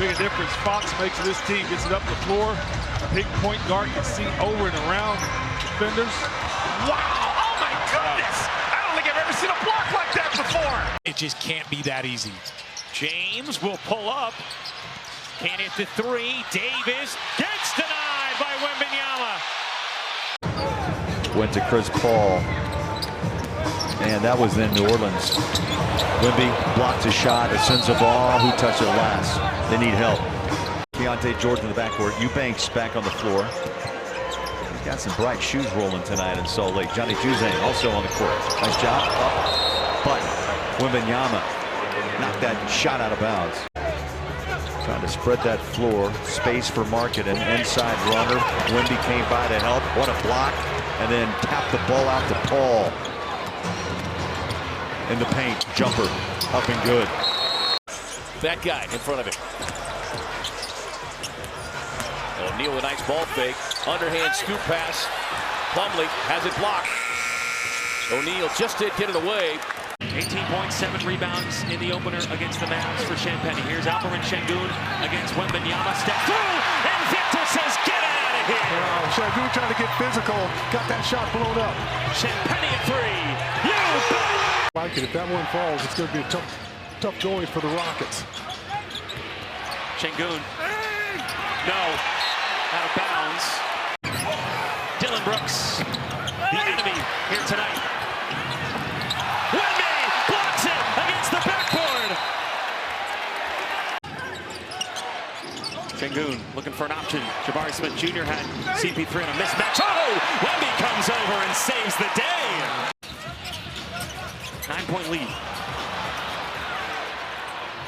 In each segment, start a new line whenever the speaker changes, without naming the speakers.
big a difference Fox makes to this team. Gets it up the floor. Big point guard can see over and around defenders.
Wow! Oh my goodness! I don't think I've ever seen a block like that before.
It just can't be that easy.
James will pull up. Can't hit the three. Davis gets denied by Wembanyama.
Went to Chris Paul. And that was in New Orleans. Wemby blocked a shot. It sends the ball. Who touched it last? They need help. Keontae George in the backcourt. Eubanks back on the floor. He's got some bright shoes rolling tonight in Salt Lake. Johnny Juzang also on the court. Nice job. Up. But Wembanyama knocked that shot out of bounds. Trying to spread that floor. Space for Market. An inside runner. Wemby came by to help. What a block. And then tapped the ball out to Paul. In the paint, jumper, up and good.
That guy in front of him. O'Neal, a nice ball fake. Underhand scoop pass. Plumlee has it blocked. O'Neal just did get it away.
18.7 rebounds in the opener against the Mavs for Champagny. Here's Alperen Şengün against Wembanyama. Step through, and Victor says, get out of here.
Şengün trying to get physical. Got that shot blown up.
Champagny at three. You bet.
Like it. If that one falls, it's going to be a tough going for the Rockets.
Şengün. No. Out of bounds. Dylan Brooks, the enemy here tonight. Wemby blocks it against the backboard. Şengün looking for an option. Jabari Smith Jr. had CP3 on a mismatch. Oh! Wemby comes over and saves the day. 9-point lead.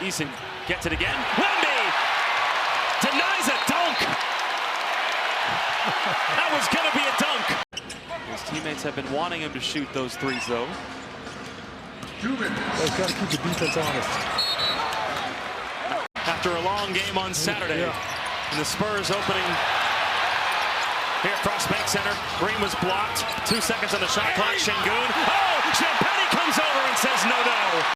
Eason gets it again. Wemby denies a dunk. That was going to be a dunk. His teammates have been wanting him to shoot those threes, though.
They've got to keep the defense honest.
After a long game on Saturday, and the Spurs opening here at Frost Bank Center. Green was blocked. 2 seconds on the shot clock. Şengün. Oh! Champagny comes over and says no.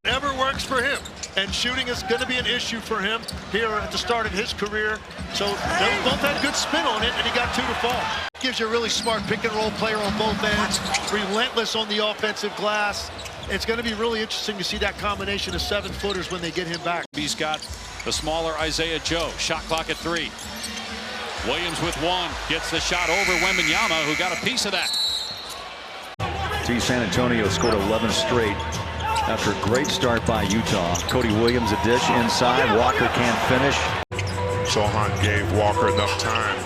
Whatever works for him. And shooting is going to be an issue for him here at the start of his career. So they both had good spin on it, and he got 2 to fall. Gives you a really smart pick-and-roll player on both ends. Relentless on the offensive glass. It's going to be really interesting to see that combination of 7-footers when they get him back.
He's got the smaller Isaiah Joe. Shot clock at 3. Williams with 1. Gets the shot over Wembanyama, who got a piece of that.
San Antonio scored 11 straight after a great start by Utah. Cody Williams a dish inside. Walker can't finish.
Sohan gave Walker enough time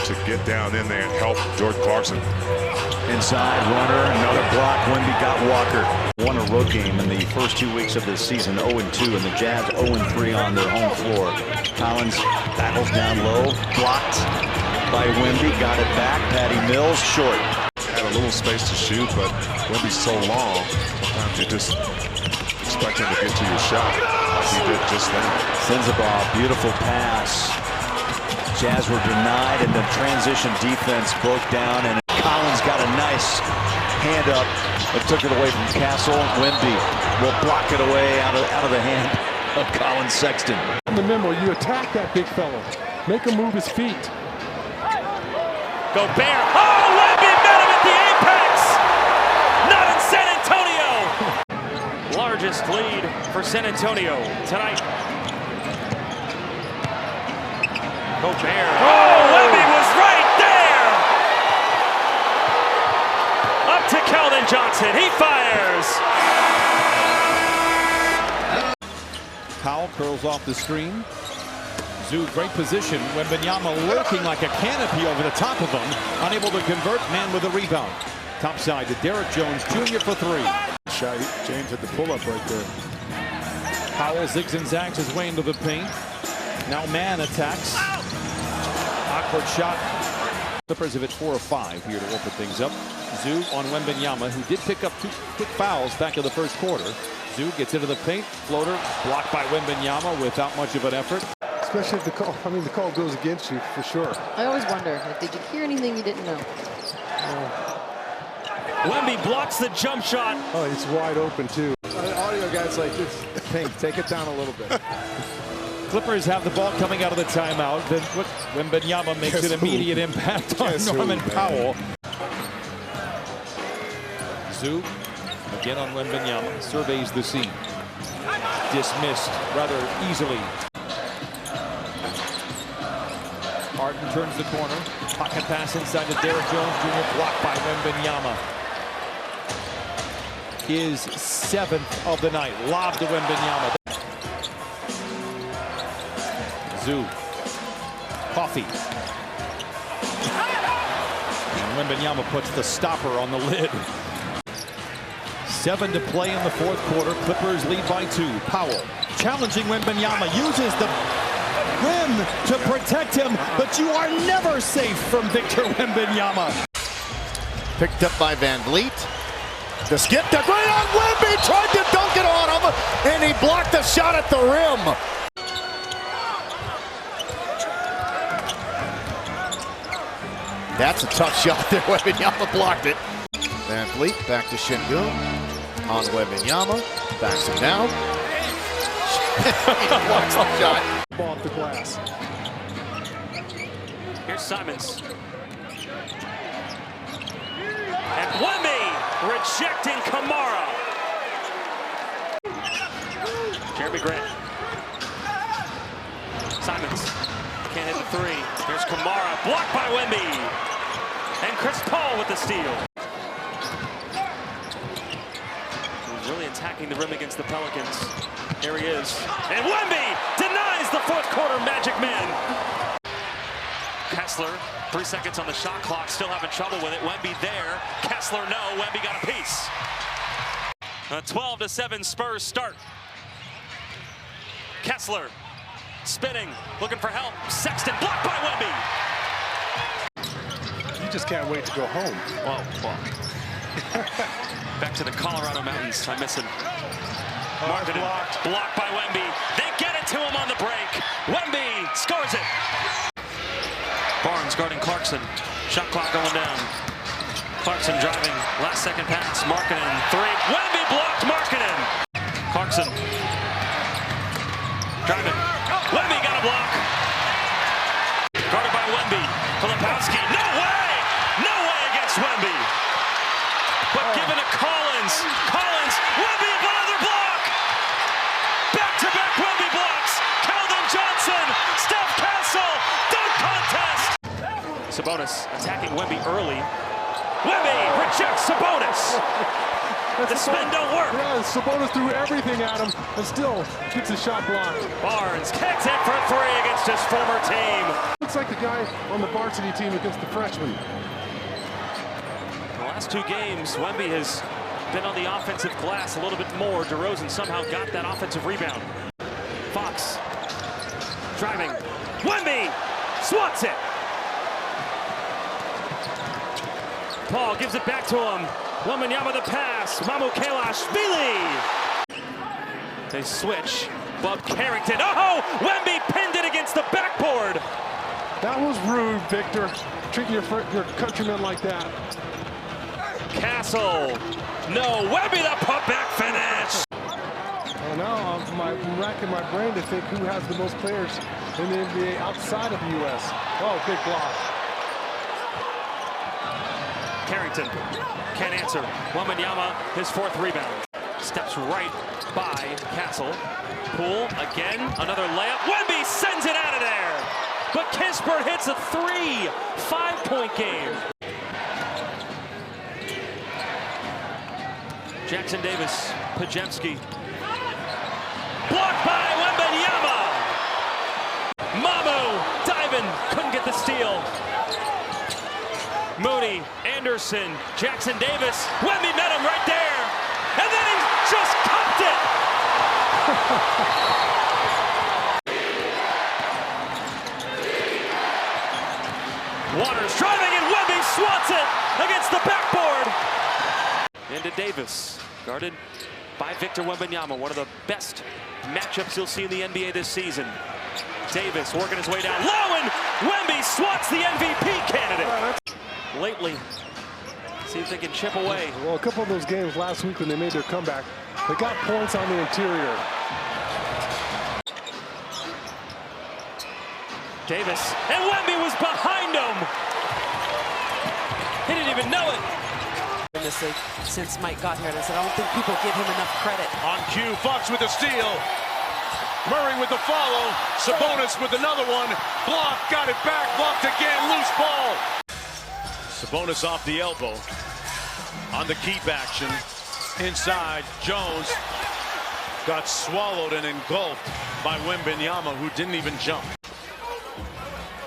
to get down in there and help Jordan Clarkson.
Inside runner, another block. Wemby got Walker. Won a road game in the first 2 weeks of this season, 0-2, and the Jazz 0-3 on their home floor. Collins battles down low, blocked by Wemby, got it back. Patty Mills short.
Had a little space to shoot, but Wemby's so long, sometimes you just expect him to get to your shot like he did just then.
Sends the ball, beautiful pass. Jazz were denied, and the transition defense broke down, and Collins got a nice hand up and took it away from Castle. Wemby will block it away out of the hand of Colin Sexton.
Remember, you attack that big fella. Make him move his feet.
Gobert. Oh, Wemby met him at the apex. Not in San Antonio. Largest lead for San Antonio tonight. Gobert. Oh, Wemby was right there. Up to Keldon Johnson. He fires.
Powell curls off the screen. Zoo, great position. Wembanyama lurking like a canopy over the top of him. Unable to convert. Man with a rebound. Top side to Derek Jones Jr. for 3.
Shot. James had the pull-up right there.
Powell zigs and zags his way into the paint. Now man attacks. Awkward shot. Clippers have hit 4 of 5 here to open things up. Zoo on Wembanyama, who did pick up 2 quick fouls back in the first quarter. Zoo gets into the paint. Floater blocked by Wembanyama without much of an effort.
Especially if the call goes against you, for sure.
I always wonder, did you hear anything you didn't know?
Wemby blocks the jump shot.
Oh, it's wide open, too. The audio guy's like, this. Pink, take it down a little bit.
Clippers have the ball coming out of the timeout. Then Wembanyama makes an immediate impact on Norman Powell. Zoo again on Wembanyama. Surveys the scene. Dismissed rather easily. Harden turns the corner. Pocket pass inside to Derrick Jones Jr. Blocked by Wembanyama. His 7th of the night. Lob to Wembanyama. Zoo. Coffee. And Wembanyama puts the stopper on the lid. 7 to play in the 4th quarter. Clippers lead by 2. Powell challenging Wembanyama. Uses the rim to protect him, but you are never safe from Victor Wembanyama.
Picked up by Van Vliet. The skip to great on Wemby. Tried to dunk it on him, and he blocked the shot at the rim. That's a tough shot there. Wembanyama blocked it. Van Vliet back to Şengün. On Wembanyama. Backs him down. He blocks the shot.
Ball off the glass.
Here's Simons. And Wemby rejecting Kamara. Jeremy Grant. Simons can't hit the 3. Here's Kamara, blocked by Wemby. And Chris Paul with the steal. He's really attacking the rim against the Pelicans. Here he is. And Wemby denies the 4th quarter Magic Man. Kessler, 3 seconds on the shot clock, still having trouble with it. Wemby there. Kessler, no. Wemby got a piece. A 12-7 Spurs start. Kessler spinning, looking for help. Sexton blocked by Wemby.
You just can't wait to go home.
Whoa. Back to the Colorado Mountains. I miss him. Marketed, blocked by Wemby. They get it to him on the break. Wemby scores it. Barnes guarding Clarkson. Shot clock going down. Clarkson driving. Last second pass. Markkanen 3. Wemby blocked Markkanen. Clarkson driving. Wemby got a block. Guarded by Wemby. Filipowski. No way! No way against Wemby. But given to Collins. Collins. Wemby another block. Back-to-back Wemby blocks. Keldon Johnson. Steph Castle. Dunk contest. Sabonis attacking Wemby early. Wemby rejects Sabonis. The spin don't work.
Yeah, Sabonis threw everything at him and still gets his shot blocked.
Barnes kicks it for 3 against his former team.
Looks like the guy on the varsity team against the freshman.
The last 2 games, Wemby has been on the offensive glass a little bit more. DeRozan somehow got that offensive rebound. Fox driving. Wemby swats it. Paul gives it back to him. Wembanyama the pass. Mamu Kelashvili. They switch. Bub Carrington. Oh! Wemby pinned it against the backboard.
That was rude, Victor. Treating your countrymen like that.
Castle. No. Wemby the putback finish.
Oh, now I'm racking my brain to think who has the most players in the NBA outside of the U.S. Oh, big block.
Carrington can't answer. Wembanyama, his 4th rebound. Steps right by Castle. Poole again, another layup. Wemby sends it out of there. But Kispert hits a 3. 5-point game. Jackson Davis, Pajemski. Blocked by Wembanyama. Mamu diving, couldn't get the steal. Moody, Anderson, Jackson Davis. Wemby met him right there. And then he just cupped it. Waters driving and Wemby swats it against the backboard. Into Davis, guarded by Victor Wembanyama. One of the best matchups you'll see in the NBA this season. Davis working his way down low, and Wemby swats the MVP candidate. Lately, see if they can chip away.
Well, a couple of those games last week when they made their comeback, they got points on the interior.
Davis, and Wemby was behind him. He didn't even know it.
In this league since Mike got here, and I said I don't think people give him enough credit.
On cue, Fox with the steal. Murray with the follow. Sabonis with another one. Blocked, got it back, blocked again, loose ball. Sabonis off the elbow. On the keep action. Inside, Jones got swallowed and engulfed by Wembanyama, who didn't even jump.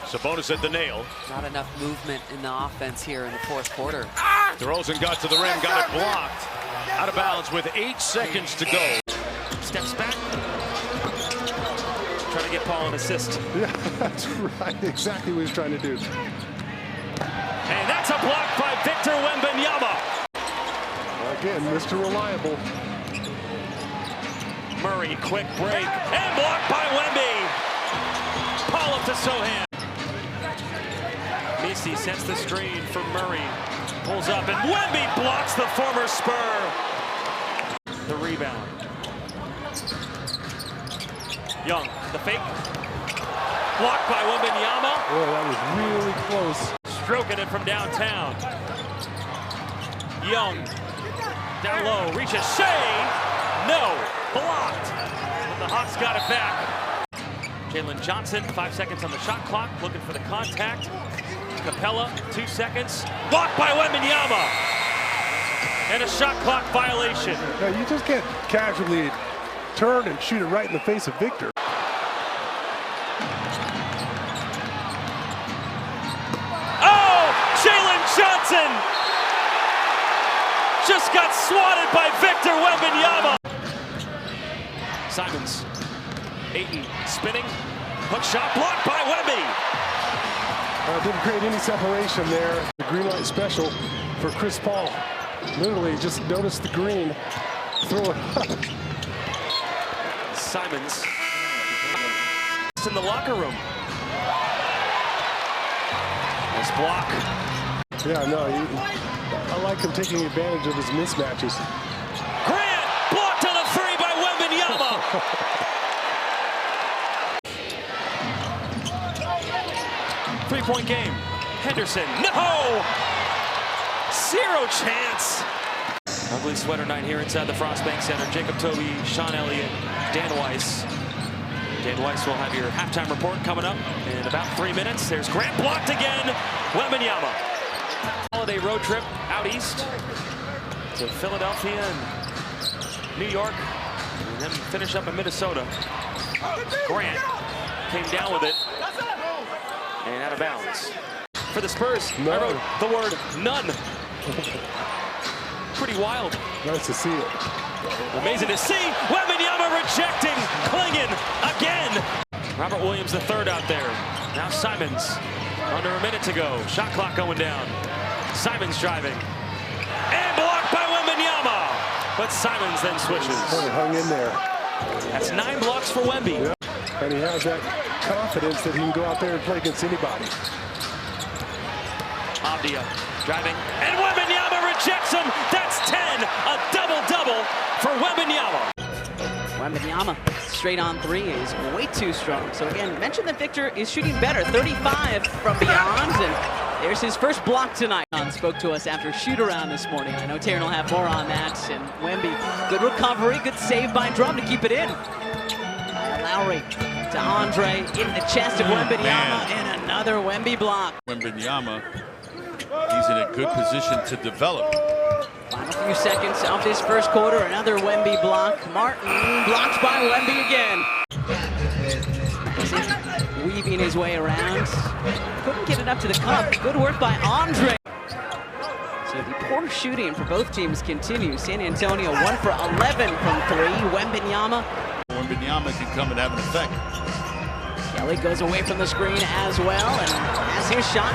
Sabonis at the nail.
Not enough movement in the offense here in the fourth quarter.
DeRozan got to the rim, got it blocked. Out of bounds with 8 seconds to go.
Steps back. Trying to get Paul an assist.
Yeah, that's right. Exactly what he's trying to do.
And that's a block by Victor Wembanyama.
Again, Mr. Reliable.
Murray, quick break, and blocked by Wemby. Paul up to Sohan. Misi sets the screen for Murray. Pulls up, and Wemby blocks the former Spur. The rebound. Young, the fake. Blocked by Wembanyama.
Oh, that was really close.
Stroking it from downtown. Young, down low, reaches Shea. No, blocked. But the Hawks got it back. Jalen Johnson, 5 seconds on the shot clock, looking for the contact. Capella, 2 seconds. Blocked by Wembanyama. And a shot clock violation.
Yeah, you just can't casually turn and shoot it right in the face of Victor.
Oh, Jalen Johnson just got swatted by Victor Wembanyama. Simons, Ayton spinning, hook shot blocked by Wemby.
Didn't create any separation there. The green light special for Chris Paul. Literally just notice the green, throw it up.
Simons in the locker room. Nice block.
Yeah, no, I like him taking advantage of his mismatches.
Grant blocked on a 3 by Wembanyama. Three-point game. Henderson, no! 0 chance. Ugly sweater night here inside the Frostbank Center. Jacob Toby, Sean Elliott, Dan Weiss. Dan Weiss will have your halftime report coming up in about 3 minutes. There's Grant blocked again. Wembanyama. Holiday road trip out east to Philadelphia and New York, and then finish up in Minnesota. Grant came down with it and out of bounds. For the Spurs, I wrote the word none. Pretty wild.
Nice to see it.
Amazing to see. Wembanyama rejecting, clinging again. Robert Williams III out there. Now Simons, under a minute to go. Shot clock going down. Simons driving. And blocked by Wembanyama. But Simons then switches.
Oh, he hung in there.
That's 9 blocks for Wemby.
Yeah. And he has that confidence that he can go out there and play against anybody.
Abdia driving. And Wembanyama rejects him. That's 10. A double-double for Wembanyama.
Wembanyama, straight on 3 is way too strong. So again, mentioned that Victor is shooting better, 35 from beyond, and there's his first block tonight. Spoke to us after shoot-around this morning. I know Taryn will have more on that, and Wemby, good recovery, good save by Drum to keep it in. Lowry to Andre, in the chest of Wembanyama, and another Wemby block.
Wembanyama, he's in a good position to develop.
Final few seconds of this first quarter, another Wemby block. Martin blocked by Wemby again. Weaving his way around. Couldn't get it up to the cup. Good work by Andre. So the poor shooting for both teams continues. San Antonio 1 for 11 from 3. Wembanyama.
Wembanyama can come and have an effect.
Kelly goes away from the screen as well, and has his shot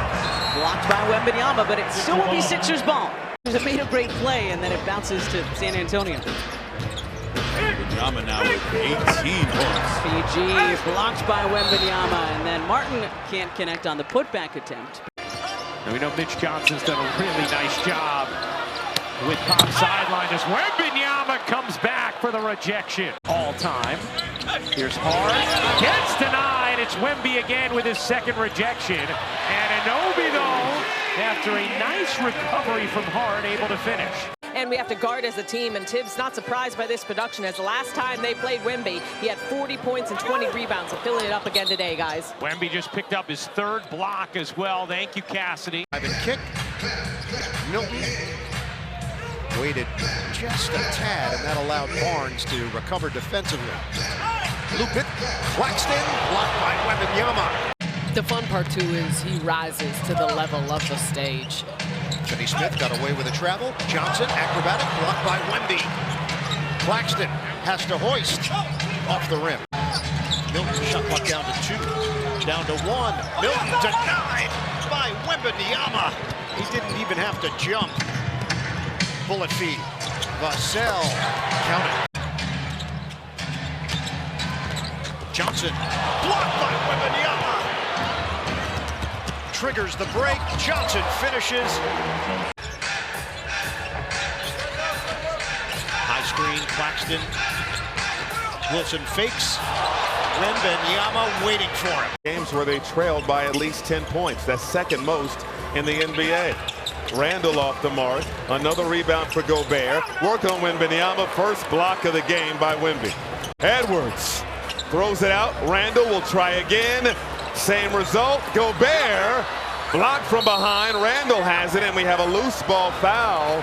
blocked by Wembanyama, but it still will be Sixers ball. It made a great play, and then it bounces to San Antonio.
Wembanyama now with 18 points.
PG blocked by Wembanyama, and then Martin can't connect on the putback attempt.
And we know Mitch Johnson's done a really nice job with top sideline as Wembanyama comes back for the rejection. All time. Here's Hart. Gets denied. It's Wemby again with his second rejection. And Anunoby, though, after a nice recovery from Hart, able to finish.
And we have to guard as a team, and Tibbs not surprised by this production, as the last time they played Wemby, he had 40 points and 20 rebounds, so filling it up again today, guys.
Wemby just picked up his third block as well. Thank you, Cassidy.
Kick. Milton waited just a tad, and that allowed Barnes to recover defensively. Loop it. Claxton blocked by Wembanyama.
The fun part, too, is he rises to the level of the stage.
Finney Smith got away with a travel. Johnson, acrobatic, blocked by Wemby. Claxton has to hoist off the rim. Milton shot clock down to 2, down to 1. Milton denied by Wembanyama. He didn't even have to jump. Bullet feed. Vassell, count it. Johnson, blocked by Wembanyama. Triggers the break. Johnson finishes. High screen, Claxton. Wilson fakes. Wembanyama waiting for him.
Games where they trailed by at least 10 points. That's second most in the NBA. Randall off the mark. Another rebound for Gobert. Work on Wembanyama. First block of the game by Wemby. Edwards throws it out. Randall will try again. Same result. Gobert blocked from behind. Randall has it, and we have a loose ball foul,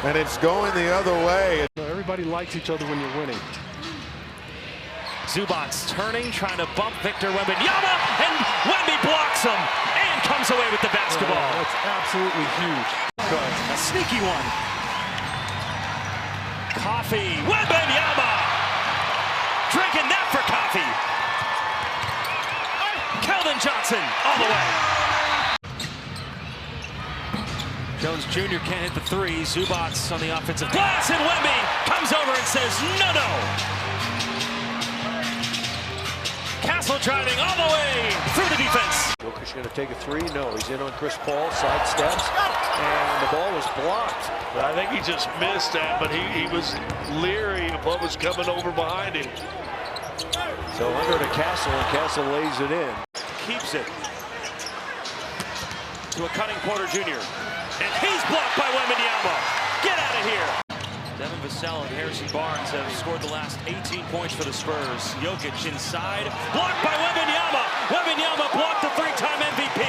and it's going the other way.
Everybody likes each other when you're winning.
Zubac's turning, trying to bump Victor Wembanyama, and Wemby blocks him and comes away with the basketball.
That's absolutely huge.
A sneaky one. Coffee. Wembanyama drinking that for coffee. Keldon Johnson all the way. Jones Jr. can't hit the three. Zubac on the offensive glass, and Wemby comes over and says, no. Castle driving all the way through the defense.
Jokic going to take a three? No, he's in on Chris Paul, side steps, and the ball was blocked.
I think he just missed that, but he was leery of what was coming over behind him.
So under to Castle, and Castle lays it in.
Keeps it to a cutting Porter Jr. And he's blocked by Wembanyama. Get out of here. Devin Vassell and Harrison Barnes have scored the last 18 points for the Spurs. Jokic inside, blocked by Wembanyama. Wembanyama blocked the three-time MVP.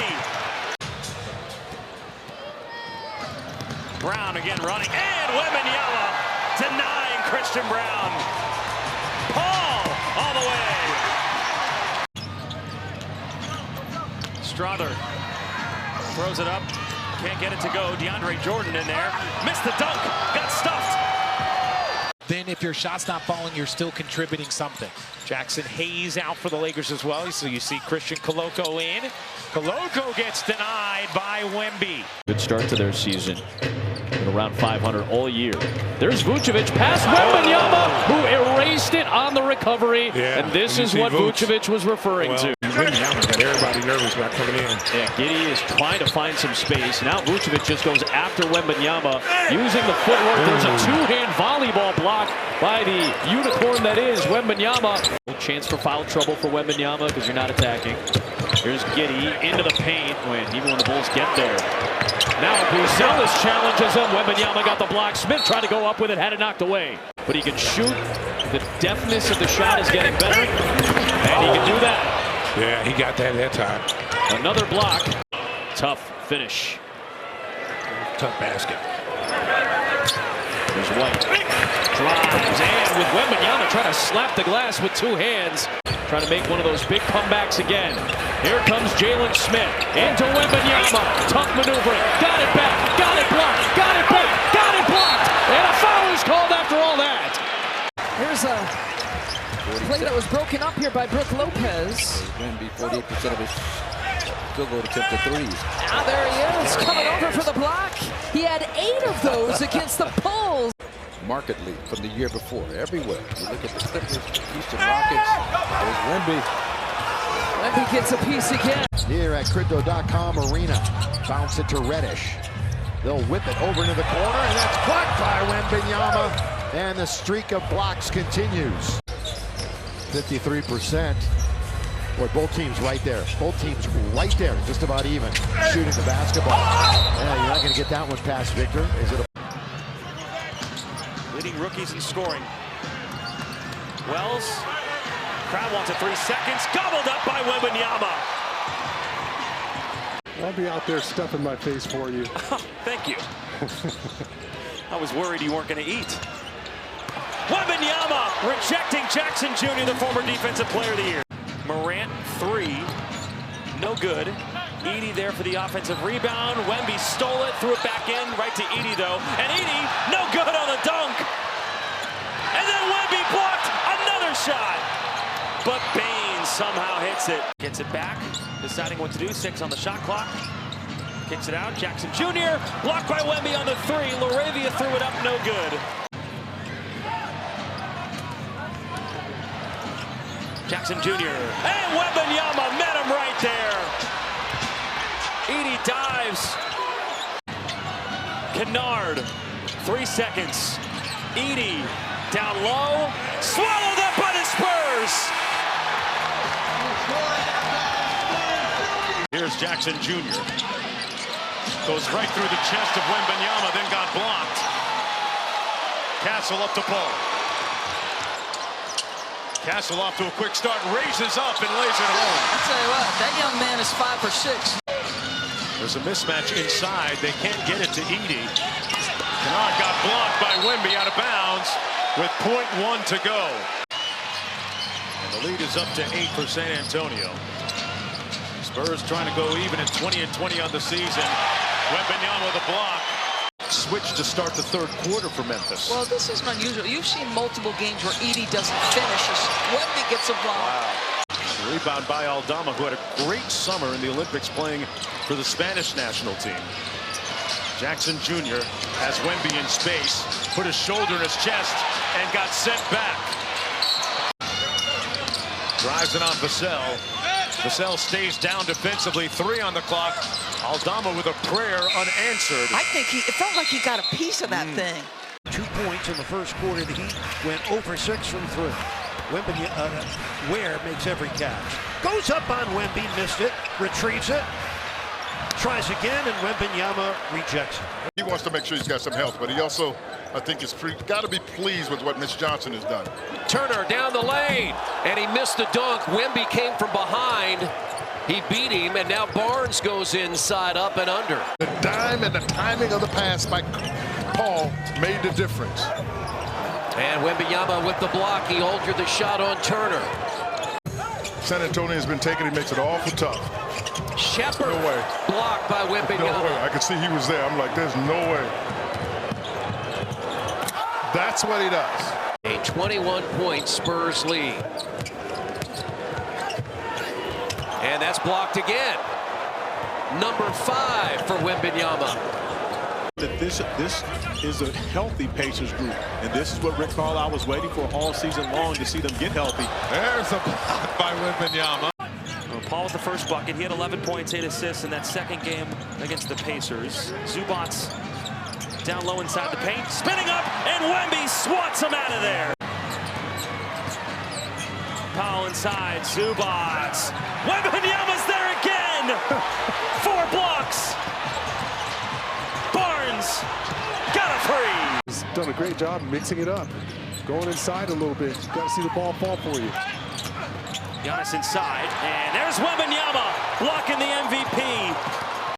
Brown again running, and Wembanyama denying Christian Brown. Paul all the way. Strother throws it up, can't get it to go. DeAndre Jordan in there, missed the dunk, got stuffed.
Then if your shot's not falling, you're still contributing something. Jackson Hayes out for the Lakers as well. So you see Christian Koloko in. Koloko gets denied by Wemby.
Good start to their season. Been around 500 all year. There's Vucevic past Wembanyama, who erased it on the recovery.
Yeah,
and this is what Vucevic was referring to.
Wembanyama got everybody nervous about coming in.
Yeah, Giddey is trying to find some space. Now Vucevic just goes after Wembanyama using the footwork. There's a two-hand volleyball block by the unicorn that is Wembanyama. Chance for foul trouble for Wembanyama because you're not attacking. Here's Giddey into the paint even when the Bulls get there. Now Buzelis challenges him. Wembanyama got the block. Smith tried to go up with it, had it knocked away. But he can shoot. The deftness of the shot is getting better. And he can do that.
Yeah, he got that time.
Another block. Tough finish.
Tough basket.
There's White. Drives, and with Wembanyama trying to slap the glass with two hands. Trying to make one of those big comebacks again. Here comes Jalen Smith. Into Wembanyama. Tough maneuvering. Got it back. Got it blocked. Got it back. Got it blocked. And a foul is called after all that.
Here's a play that was broken up here by Brook Lopez.
Wemby 48% of his field goal attempt to threes.
Now there he is, coming over for the block. He had 8 of those against the Bulls.
Markedly from the year before, everywhere. You look at the Clippers, Houston Rockets, there's Wemby.
Wemby gets a piece again.
Here at Crypto.com Arena, bounce it to Reddish. They'll whip it over into the corner, and that's blocked by Wembanyama. And the streak of blocks continues. 53%. Boy, both teams right there. Both teams right there, just about even, shooting the basketball. Yeah, you're not going to get that one past Victor. Is it a
leading rookies in scoring. Wells, crowd wants it 3 seconds, gobbled up by Wembanyama.
I'll be out there stuffing my face for you.
Thank you. I was worried you weren't going to eat. Wembanyama rejecting Jackson Jr., the former Defensive Player of the Year. Morant, 3, no good. Edey there for the offensive rebound. Wemby stole it, threw it back in, right to Edey though. And Edey, no good on the dunk. And then Wemby blocked another shot. But Baines somehow hits it. Gets it back, deciding what to do. 6 on the shot clock. Kicks it out. Jackson Jr. blocked by Wemby on the 3. Laravia threw it up, no good. Jackson Jr. And Wembanyama met him right there. Edey dives. Kennard, 3 seconds. Edey down low, swallowed up by the Spurs.
Here's Jackson Jr. Goes right through the chest of Wembanyama, then got blocked. Castle up to Paul. Castle off to a quick start, raises up and lays it home.
I'll tell you what, that young man is 5 for 6.
There's a mismatch inside. They can't get it to Edey. Kennard got blocked by Wemby out of bounds with .1 to go. And the lead is up to 8 for San Antonio. Spurs trying to go even at 20-20 on the season. Wembanyama with a block. Switch to start the third quarter for Memphis.
Well, this isn't unusual. You've seen multiple games where Edey doesn't finish. Wemby gets a block.
Wow. Rebound by Aldama, who had a great summer in the Olympics playing for the Spanish national team. Jackson Jr. has Wemby in space, put his shoulder in his chest, and got sent back. Drives it on Vassell. Vassell stays down defensively. 3 on the clock. Aldama with a prayer unanswered.
I think it felt like he got a piece of that thing.
2 points in the first quarter. The Heat went 0 for 6 from 3. Ware makes every catch. Goes up on Wemby, missed it, retrieves it, tries again, and Wembanyama rejects it.
He wants to make sure he's got some health, but he also, I think, is got to be pleased with what Mitch Johnson has done.
Turner down the lane, and he missed the dunk. Wemby came from behind. He beat him, and now Barnes goes inside, up and under.
The dime and the timing of the pass by Paul made the difference.
And Wembanyama with the block. He altered the shot on Turner.
San Antonio has been taken. He makes it awful tough.
Shepard
no way.
Blocked by Wembanyama.
No way. I could see he was there. I'm like, there's no way. That's what he does.
A 21-point Spurs lead. And that's blocked again. Number 5 for Wembanyama.
This is a healthy Pacers group, and this is what Rick Carlisle was waiting for all season long, to see them get healthy.
There's a block by Wembanyama.
Paul with the first bucket. He had 11 points, 8 assists in that second game against the Pacers. Zubats down low inside the paint, spinning up, and Wemby swats him out of there. Powell inside, Zubats. Wembanyama's there again! 4 blocks. Barnes got a free.
He's done a great job mixing it up, going inside a little bit. Got to see the ball fall for you.
Giannis inside, and there's Wembanyama blocking the MVP.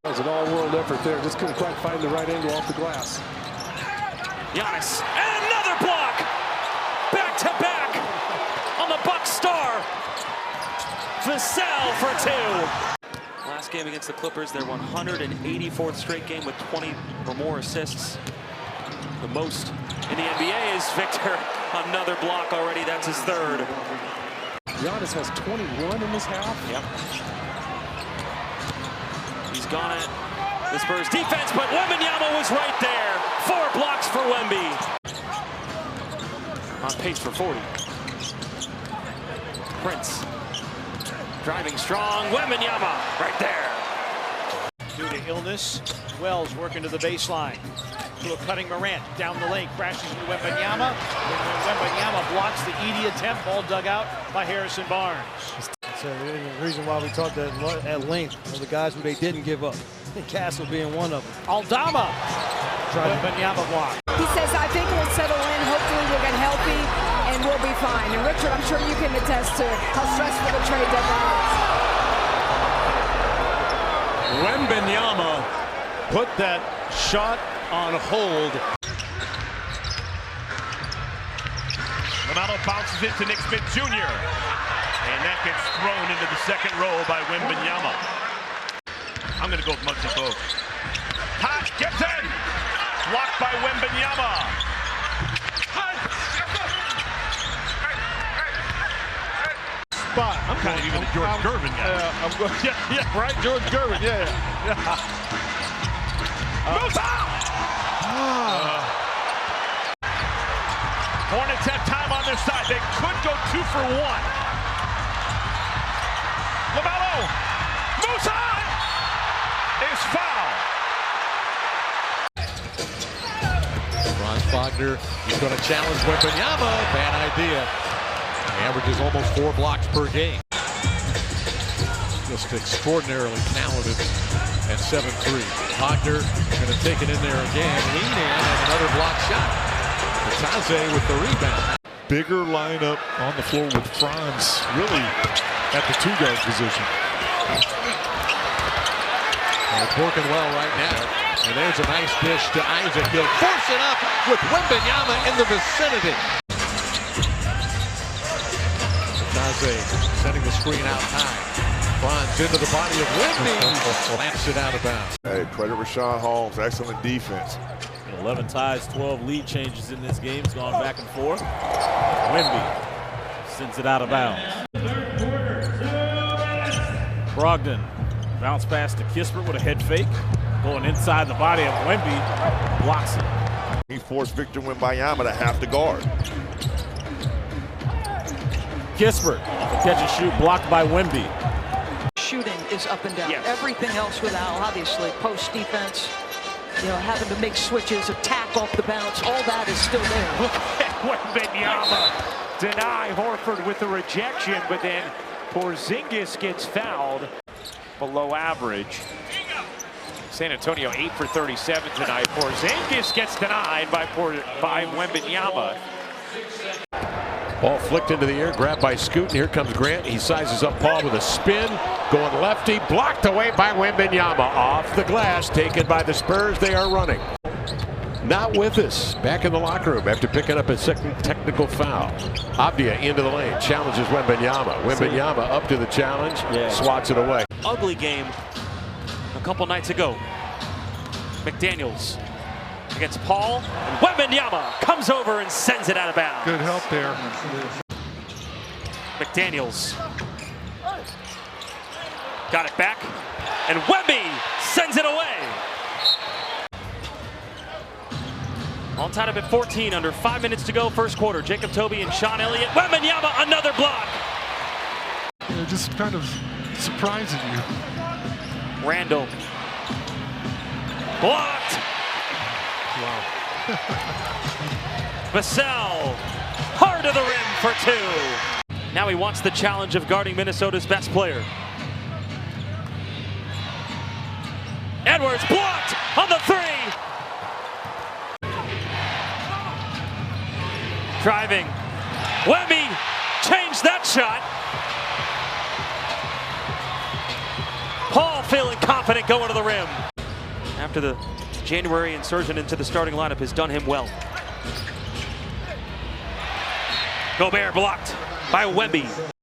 That was an all-world effort there. Just couldn't quite find the right angle off the glass.
Giannis, and another block! Back-to-back on the Bucks star. Vassell for 2. Last game against the Clippers, their 184th straight game with 20 or more assists. The most in the NBA is Victor. Another block already, that's his 3rd.
Giannis has 21 in this half.
Yep. He's gone at the Spurs defense, but Wembanyama was right there. 4 blocks for Wemby. On pace for 40. Prince. Driving strong. Wembanyama right there.
Due to illness, Wells working to the baseline.
to a cutting Morant. Down the lane, crashes into Wembanyama. Wembanyama blocks the Edey attempt. Ball dug out by Harrison Barnes.
So the reason why we talked at length of the guys who they didn't give up. Castle being one of them.
Aldama. Wembanyama block.
He says, I think we'll settle in. Hopefully we'll get healthy and we'll be fine. And Richard, I'm sure you can attest to how stressful the trade deadline is.
Wembanyama put that shot on hold.
Lamelo bounces it to Nick Smith Jr. And that gets thrown into the second row by Wembanyama. I'm going to go with Muggsy Bogues. Hot, Gibson! Blocked by Wembanyama.
Spot.
I'm kind of even a George Gervin guy.
I'm going. Yeah, right. George Gervin. Yeah.
Hornets have time on their side. They could go 2 for 1. LaMelo moves on. Is fouled.
Franz Wagner is going to challenge Wembanyama. Bad idea. He averages almost 4 blocks per game. Just extraordinarily talented at 7'3". Wagner going to take it in there again. Lean in and another block shot. Taze with the rebound.
Bigger lineup on the floor with Franz really at the 2-guard position.
It's working well right now. And there's a nice dish to Isaac. He'll force it up with Wembanyama in the vicinity. Taze sending the screen out high. Franz into the body of Wemby. Slaps it out of bounds.
Hey, credit Rashawn Holmes. Excellent defense.
11 ties, 12 lead changes in this game. It's gone back and forth. Wemby sends it out of bounds. Brogdon bounce pass to Kispert with a head fake. Going inside the body of Wemby. Blocks it.
He forced Victor Wembanyama to have to guard.
Kispert off a catch and shoot blocked by Wemby.
Shooting is up and down.
Yes.
Everything else with Al, obviously, post defense. You know, having to make switches, attack off the bounce, all that is still there.
Look at Wembanyama deny Horford with the rejection, but then Porzingis gets fouled below average. San Antonio 8 for 37 tonight. Porzingis gets denied by Wembanyama.
Ball flicked into the air, grabbed by Scoot, and here comes Grant. He sizes up Paul with a spin, going lefty, blocked away by Wembanyama. Off the glass, taken by the Spurs. They are running. Not with us. Back in the locker room after picking up a second technical foul. Avdia into the lane, challenges Wembanyama. Wembanyama up to the challenge, swats it away.
Ugly game a couple nights ago. McDaniels against Paul, and Wembanyama comes over and sends it out of bounds.
Good help there.
McDaniels got it back, and Wemby sends it away. All tied up at 14, under 5 minutes to go, first quarter. Jacob Toby and Sean Elliott. Wembanyama, another block.
They're just kind of surprising you.
Randall blocked.
Wow.
Vassell, hard to the rim for 2. Now he wants the challenge of guarding Minnesota's best player. Edwards blocked on the 3. Driving. Wemby changed that shot. Paul feeling confident going to the rim. After the January insertion into the starting lineup has done him well. Gobert blocked by Wemby.